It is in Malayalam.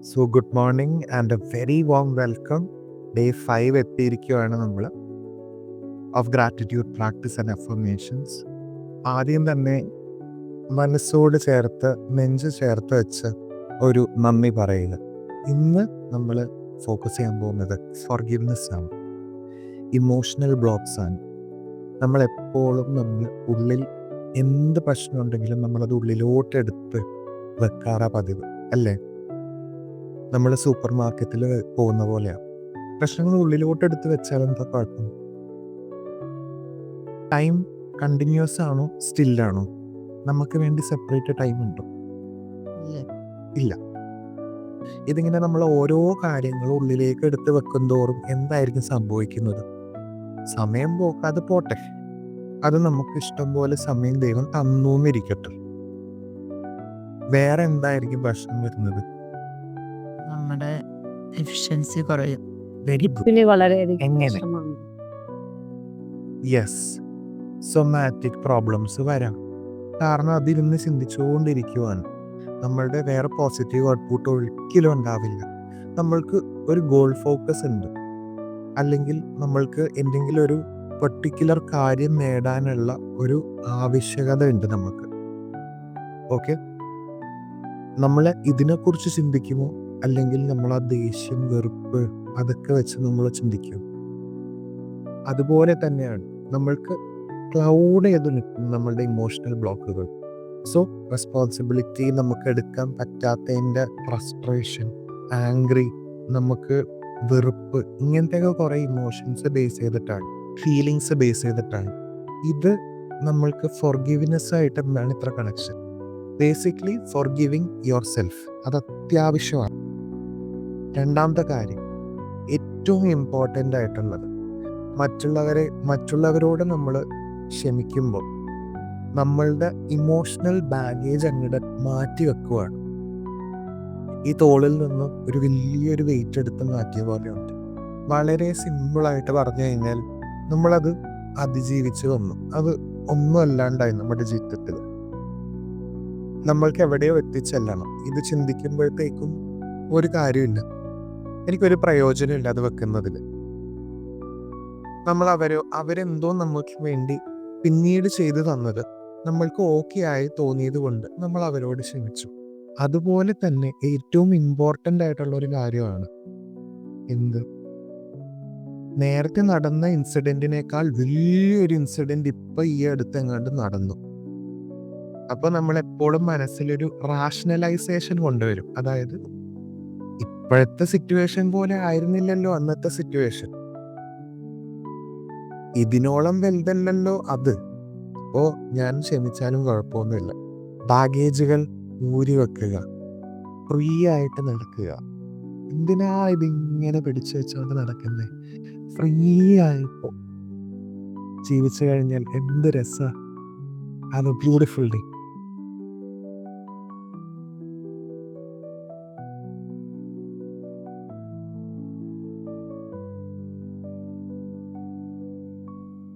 So good morning and A very warm welcome. Day 5 എത്തിയിരിക്കുകയാണ് നമ്മൾ of gratitude practice and affirmations. ആദ്യം തന്നെ മനസ്സോട് ചേർത്ത് നെഞ്ച് ചേർത്ത് വെച്ച് ഒരു നന്ദി പറയുക. ഇന്ന് നമ്മൾ ഫോക്കസ് ചെയ്യാൻ പോകുന്നത് ഫോർഗിവ്നെസ് ആണ്, ഇമോഷണൽ ബ്ലോക്സ് ആണ്. നമ്മളെപ്പോഴും നമ്മൾ ഉള്ളിൽ എന്ത് പ്രശ്നമുണ്ടെങ്കിലും നമ്മളത് ഉള്ളിലോട്ടെടുത്ത് വെക്കാറാ പതിവ് അല്ലേ? നമ്മൾ സൂപ്പർ മാർക്കറ്റിൽ പോകുന്ന പോലെയാണ്. പ്രശ്നങ്ങൾ ഉള്ളിലോട്ട് എടുത്ത് വെച്ചാൽ എന്താ കുഴപ്പം? ടൈം കണ്ടിന്യൂസ് ആണോ സ്റ്റില്ലാണോ? നമുക്ക് വേണ്ടി സെപ്പറേറ്റ് ടൈം ഉണ്ടോ? ഇല്ല. ഇതിങ്ങനെ നമ്മൾ ഓരോ കാര്യങ്ങളും ഉള്ളിലേക്ക് എടുത്ത് വെക്കും തോറും എന്തായിരിക്കും സംഭവിക്കുന്നത്? സമയം പോക്കാതെ പോട്ടെ, അത് നമുക്ക് ഇഷ്ടം പോലെ സമയം ദൈവം തന്നൂന്നിരിക്കട്ടെ. വേറെ എന്തായിരിക്കും പ്രശ്നം വരുന്നത്? നമ്മുടെ എഫിഷ്യൻസി കുറയും. Very good. പിന്നെ വളരെയധികം എങ്ങനെ? പ്രശ്നമാണ്. യെസ്, സൊമാറ്റിക് പ്രോബ്ലംസ് വരാം. കാരണം അതിരുന്ന് ചിന്തിച്ചുകൊണ്ടിരിക്കുവാണ്. നമ്മളുടെ വേറെ പോസിറ്റീവ് ഔട്ട്പുട്ട് ഒരിക്കലും ഉണ്ടാവില്ല. നമ്മൾക്ക് ഒരു ഗോൾ ഫോക്കസ് ഉണ്ട്, അല്ലെങ്കിൽ നമ്മൾക്ക് എന്തെങ്കിലും ഒരു പെർട്ടിക്കുലർ കാര്യം നേടാനുള്ള ഒരു ആവശ്യകത ഉണ്ട് നമുക്ക്. ഓക്കെ, നമ്മൾ ഇതിനെക്കുറിച്ച് ചിന്തിക്കുമോ, അല്ലെങ്കിൽ നമ്മൾ ആ ദേഷ്യം, വെറുപ്പ് അതൊക്കെ വെച്ച് നമ്മൾ ചിന്തിക്കും? അതുപോലെ തന്നെയാണ് നമ്മൾക്ക് ക്ലൗഡ് ചെയ്ത് നിൽക്കും നമ്മളുടെ ഇമോഷണൽ ബ്ലോക്കുകൾ. സോ റെസ്പോൺസിബിലിറ്റി നമുക്ക് എടുക്കാൻ പറ്റാത്തതിൻ്റെ ഫ്രസ്ട്രേഷൻ, ആംഗ്രി, നമുക്ക് വെറുപ്പ്, ഇങ്ങനത്തെയൊക്കെ കുറേ ഇമോഷൻസ് ബേസ് ചെയ്തിട്ടാണ്, ഫീലിങ്സ് ബേസ് ചെയ്തിട്ടാണ്. ഇത് നമ്മൾക്ക് ഫോർഗിവ്നെസ് ആയിട്ട് എന്താണ് ഇത്ര കണക്ഷൻ? ബേസിക്കലി ഫോർഗിവിങ് യുവർ സെൽഫ്, അത് അത്യാവശ്യമാണ്. രണ്ടാമത്തെ കാര്യം, ഏറ്റവും ഇമ്പോർട്ടൻ്റ് ആയിട്ടുള്ളത്, മറ്റുള്ളവരോട് നമ്മൾ ക്ഷമിക്കുമ്പോൾ നമ്മളുടെ ഇമോഷണൽ ബാഗേജ് അങ്ങോട്ട് മാറ്റി വെക്കുവാണ്. ഈ തോളിൽ നിന്ന് ഒരു വലിയൊരു വെയിറ്റ് എടുത്ത് മാറ്റിയ പോലെയുണ്ട്. വളരെ സിമ്പിളായിട്ട് പറഞ്ഞു കഴിഞ്ഞാൽ നമ്മളത് അതിജീവിച്ച് വന്നു, അത് ഒന്നും അല്ലാണ്ടായി നമ്മുടെ ജീവിതത്തിൽ. നമ്മൾക്ക് എവിടെയോ എത്തിച്ചെല്ലണം. ഇത് ചിന്തിക്കുമ്പോഴത്തേക്കും ഒരു കാര്യമില്ല, എനിക്കൊരു പ്രയോജനമില്ല അത് വെക്കുന്നതിൽ. നമ്മൾ അവരെന്തോ നമുക്ക് വേണ്ടി പിന്നീട് ചെയ്തു തന്നത് നമ്മൾക്ക് ഓക്കെ ആയി തോന്നിയത് കൊണ്ട് നമ്മൾ അവരോട് ക്ഷമിച്ചു. അതുപോലെ തന്നെ ഏറ്റവും ഇമ്പോർട്ടൻ്റ് ആയിട്ടുള്ള ഒരു കാര്യമാണ് എന്ത്? നേരത്തെ നടന്ന ഇൻസിഡൻറ്റിനേക്കാൾ വലിയൊരു ഇൻസിഡൻറ്റ് ഇപ്പം ഈ അടുത്ത് എങ്ങാണ്ട് നടന്നു. അപ്പോൾ നമ്മളെപ്പോഴും മനസ്സിലൊരു റാഷണലൈസേഷൻ കൊണ്ടുവരും. അതായത് ഇപ്പോഴത്തെ സിറ്റുവേഷൻ പോലെ ആയിരുന്നില്ലല്ലോ അന്നത്തെ സിറ്റുവേഷൻ, ഇതിനോളം വലുതല്ലല്ലോ അത്. അപ്പോൾ ഞാൻ ക്ഷമിച്ചാലും കുഴപ്പമൊന്നുമില്ല. ബാഗേജുകൾ ഊരി വെക്കുക, ഫ്രീ ആയിട്ട് നടക്കുക. എന്തിനാ ഇതിങ്ങനെ പിടിച്ചു വെച്ചുകൊണ്ട് നടക്കുന്നേ? ഫ്രീ ആയിപ്പോ ജീവിച്ചു കഴിഞ്ഞാൽ എന്ത് രസമാണ്. Have A beautiful day.